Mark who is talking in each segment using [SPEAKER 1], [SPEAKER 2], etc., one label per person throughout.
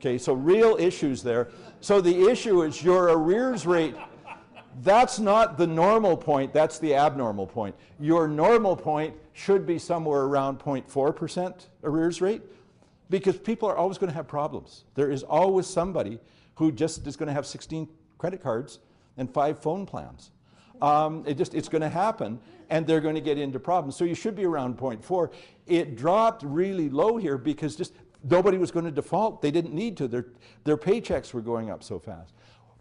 [SPEAKER 1] Okay, so real issues there. So the issue is your arrears rate. That's not the normal point, that's the abnormal point. Your normal point should be somewhere around 0.4% arrears rate, because people are always going to have problems. There is always somebody who just is going to have 16 credit cards and 5 phone plans. It's going to happen, and they're going to get into problems. So you should be around 0.4. It dropped really low here because just nobody was going to default. They didn't need to. Their paychecks were going up so fast.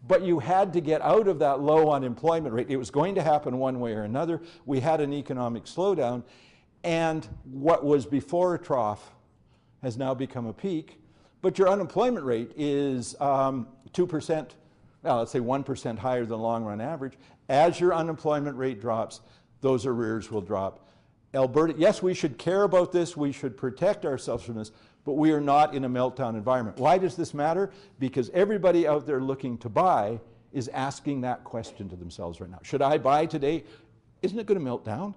[SPEAKER 1] But you had to get out of that low unemployment rate. It was going to happen one way or another. We had an economic slowdown, and what was before a trough has now become a peak. But your unemployment rate is 2%, well, let's say 1% higher than the long-run average. As your unemployment rate drops, those arrears will drop. Alberta, yes, we should care about this. We should protect ourselves from this. But we are not in a meltdown environment. Why does this matter? Because everybody out there looking to buy is asking that question to themselves right now. Should I buy today? Isn't it going to melt down?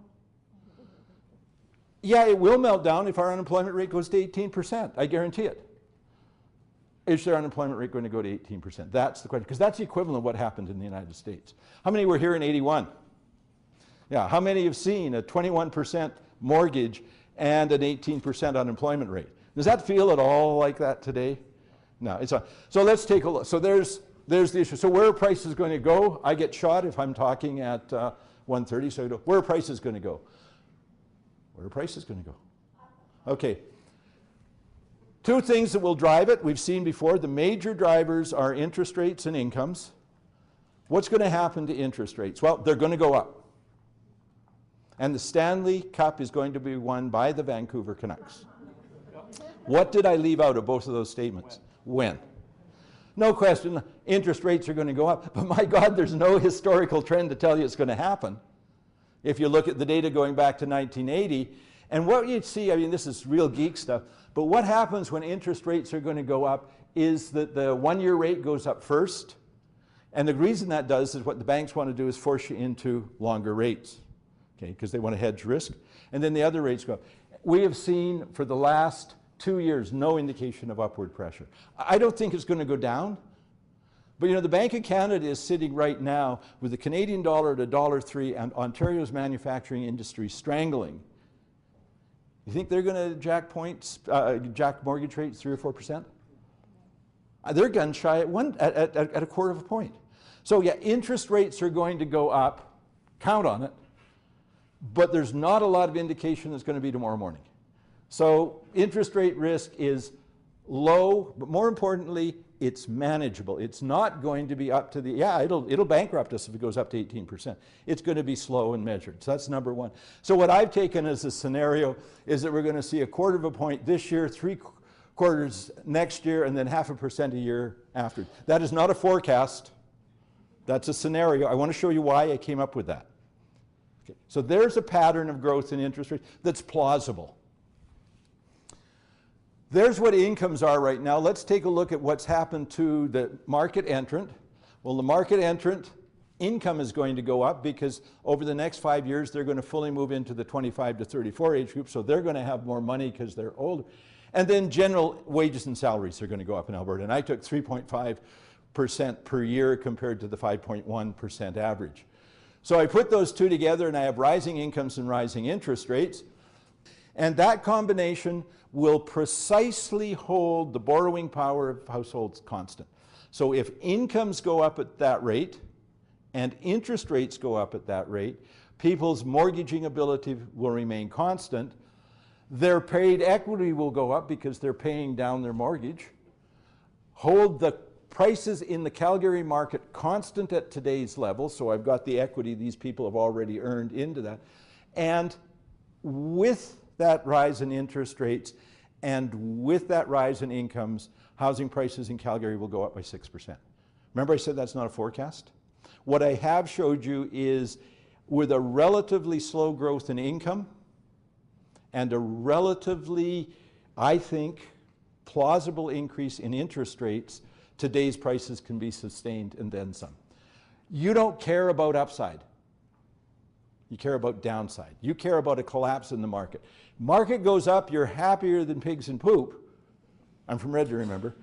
[SPEAKER 1] Yeah, it will melt down if our unemployment rate goes to 18%. I guarantee it. Is their unemployment rate going to go to 18%? That's the question, because that's the equivalent of what happened in the United States. How many were here in '81? Yeah, how many have seen a 21% mortgage and an 18% unemployment rate? Does that feel at all like that today? No, it's not. So let's take a look. So there's the issue. So where are prices going to go? I get shot if I'm talking at 1:30. So where are prices going to go? Where are prices going to go? Okay. 2 things that will drive it, we've seen before. The major drivers are interest rates and incomes. What's going to happen to interest rates? Well, they're going to go up. And the Stanley Cup is going to be won by the Vancouver Canucks. What did I leave out of both of those statements? When? No question, interest rates are going to go up. But my God, there's no historical trend to tell you it's going to happen. If you look at the data going back to 1980, and what you'd see, I mean, this is real geek stuff, but what happens when interest rates are going to go up is that the 1-year rate goes up first. And the reason that does is what the banks want to do is force you into longer rates, okay, because they want to hedge risk. And then the other rates go up. We have seen for the last 2 years no indication of upward pressure. I don't think it's going to go down. But you know, the Bank of Canada is sitting right now with the Canadian dollar at $1.03 and Ontario's manufacturing industry strangling. You think they're going to jack mortgage rates 3 or 4%? They're gun shy at a quarter of a point. So yeah, interest rates are going to go up. Count on it. But there's not a lot of indication it's going to be tomorrow morning. So interest rate risk is low, but more importantly, it's manageable. It's not going to be up to the, yeah, it'll bankrupt us if it goes up to 18%. It's going to be slow and measured. So that's number one. So what I've taken as a scenario is that we're going to see a quarter of a point this year, 3 quarters next year, and then 0.5% a year after. That is not a forecast. That's a scenario. I want to show you why I came up with that. Okay. So there's a pattern of growth in interest rates that's plausible. There's what incomes are right now. Let's take a look at what's happened to the market entrant. Well, the market entrant income is going to go up because over the next 5 years, they're going to fully move into the 25 to 34 age group, so they're going to have more money because they're older. And then general wages and salaries are going to go up in Alberta. And I took 3.5% per year compared to the 5.1% average. So I put those two together and I have rising incomes and rising interest rates. And that combination will precisely hold the borrowing power of households constant. So if incomes go up at that rate and interest rates go up at that rate, people's mortgaging ability will remain constant. Their paid equity will go up because they're paying down their mortgage. Hold the prices in the Calgary market constant at today's level, so I've got the equity these people have already earned into that. And with that rise in interest rates and with that rise in incomes, housing prices in Calgary will go up by 6%. Remember I said that's not a forecast? What I have showed you is with a relatively slow growth in income and a relatively, I think, plausible increase in interest rates, today's prices can be sustained and then some. You don't care about upside. You care about downside. You care about a collapse in the market. Market goes up, you're happier than pigs in poop. I'm from Red Deer, remember.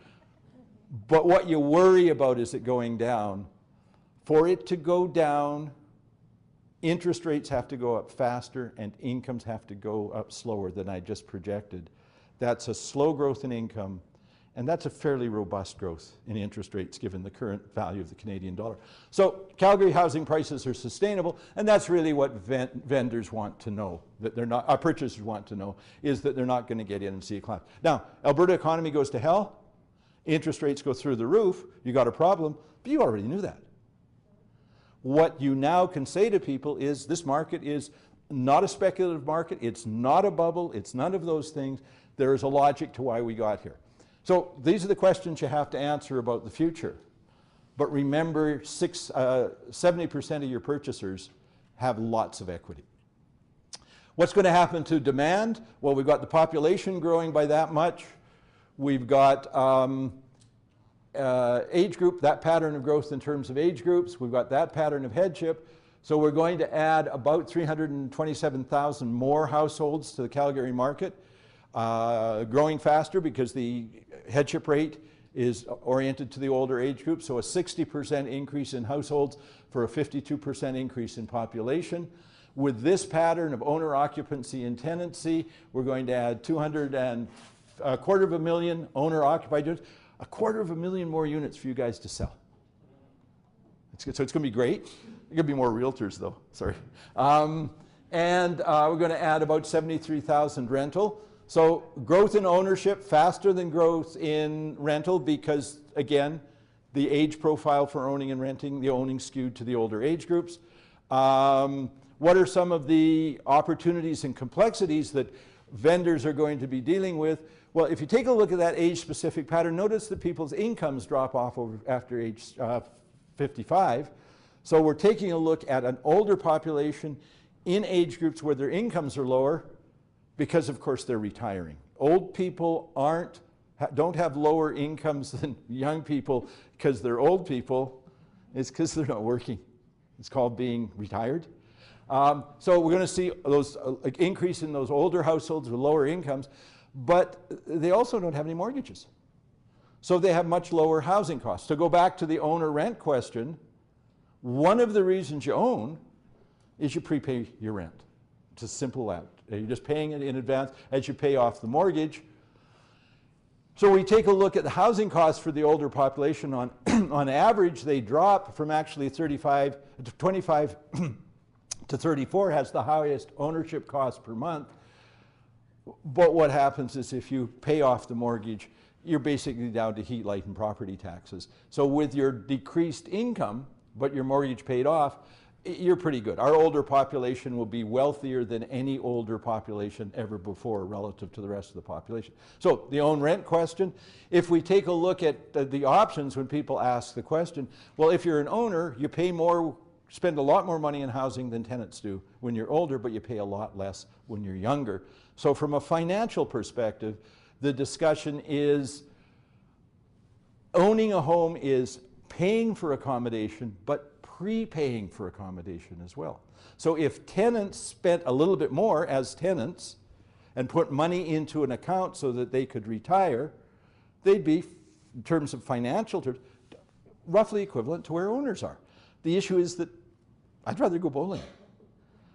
[SPEAKER 1] But what you worry about is it going down. For it to go down, interest rates have to go up faster and incomes have to go up slower than I just projected. That's a slow growth in income, and that's a fairly robust growth in interest rates given the current value of the Canadian dollar. So Calgary housing prices are sustainable, and that's really what vendors want to know, that they're not, our purchasers want to know, is that they're not going to get in and see a collapse. Now, Alberta economy goes to hell, interest rates go through the roof, you got a problem, but you already knew that. What you now can say to people is this market is not a speculative market, it's not a bubble, it's none of those things. There is a logic to why we got here. So these are the questions you have to answer about the future. But remember, 70% of your purchasers have lots of equity. What's going to happen to demand? Well, we've got the population growing by that much. We've got age group, that pattern of growth in terms of age groups. We've got that pattern of headship. So we're going to add about 327,000 more households to the Calgary market, growing faster because the headship rate is oriented to the older age group. So a 60% increase in households for a 52% increase in population. With this pattern of owner occupancy and tenancy, we're going to add 225,000 owner occupied units, 250,000 more units for you guys to sell. So it's going to be great. There are going to be more realtors though, sorry. We're going to add about 73,000 rental. So growth in ownership faster than growth in rental because, again, the age profile for owning and renting, the owning skewed to the older age groups. What are some of the opportunities and complexities that vendors are going to be dealing with? Well, if you take a look at that age-specific pattern, notice that people's incomes drop off after age 55. So we're taking a look at an older population in age groups where their incomes are lower because, of course, they're retiring. Old people don't have lower incomes than young people because they're old people. It's because they're not working. It's called being retired. So we're going to see those increase in those older households with lower incomes, but they also don't have any mortgages. So they have much lower housing costs. To go back to the owner-rent question, one of the reasons you own is you prepay your rent. It's as simple as that. You're just paying it in advance as you pay off the mortgage. So we take a look at the housing costs for the older population. On average, they drop from actually 25 to 34 has the highest ownership cost per month. But what happens is if you pay off the mortgage, you're basically down to heat, light, and property taxes. So with your decreased income, but your mortgage paid off, you're pretty good. Our older population will be wealthier than any older population ever before relative to the rest of the population. So the own-rent question, if we take a look at the options when people ask the question, well, if you're an owner, you pay more, spend a lot more money in housing than tenants do when you're older, but you pay a lot less when you're younger. So from a financial perspective, the discussion is owning a home is paying for accommodation, but prepaying for accommodation as well. So if tenants spent a little bit more as tenants and put money into an account so that they could retire, they'd be, in terms of financial terms, roughly equivalent to where owners are. The issue is that I'd rather go bowling.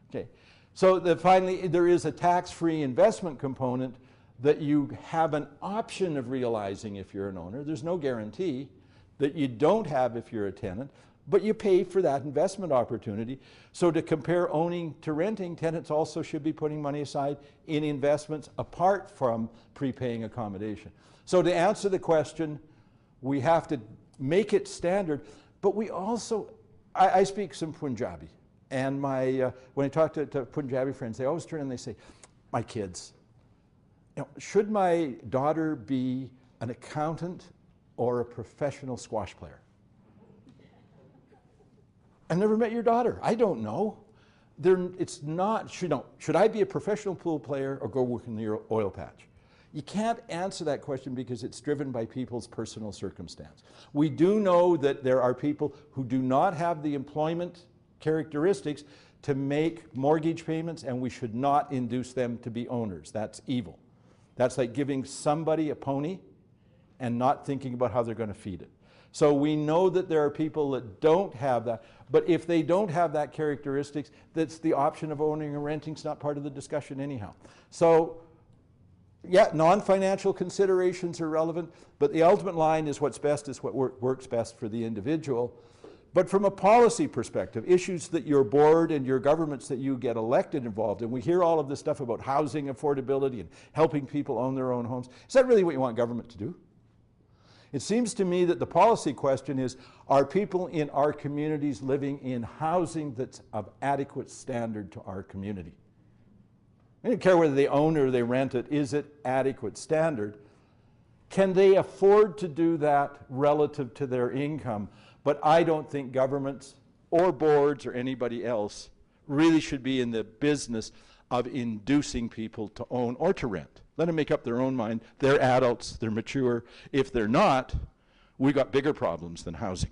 [SPEAKER 1] Okay. So finally, there is a tax-free investment component that you have an option of realizing if you're an owner. There's no guarantee that you don't have if you're a tenant, but you pay for that investment opportunity. So to compare owning to renting, tenants also should be putting money aside in investments apart from prepaying accommodation. So to answer the question, we have to make it standard, but we also, I speak some Punjabi, and when I talk to Punjabi friends, they always turn and they say, my kids, should my daughter be an accountant or a professional squash player? I've never met your daughter. I don't know. It's not, should I be a professional pool player or go work in the oil patch? You can't answer that question because it's driven by people's personal circumstance. We do know that there are people who do not have the employment characteristics to make mortgage payments, and we should not induce them to be owners. That's evil. That's like giving somebody a pony and not thinking about how they're going to feed it. So we know that there are people that don't have that, but if they don't have that characteristics, that's the option of owning or renting is not part of the discussion anyhow. So yeah, non-financial considerations are relevant, but the ultimate line is what's best is what works best for the individual. But from a policy perspective, issues that your board and your governments that you get elected involved in, we hear all of this stuff about housing affordability and helping people own their own homes. Is that really what you want government to do? It seems to me that the policy question is, are people in our communities living in housing that's of adequate standard to our community? I don't care whether they own or they rent it, is it adequate standard? Can they afford to do that relative to their income? But I don't think governments or boards or anybody else really should be in the business of inducing people to own or to rent. Let them make up their own mind. They're adults, they're mature. If they're not, we've got bigger problems than housing.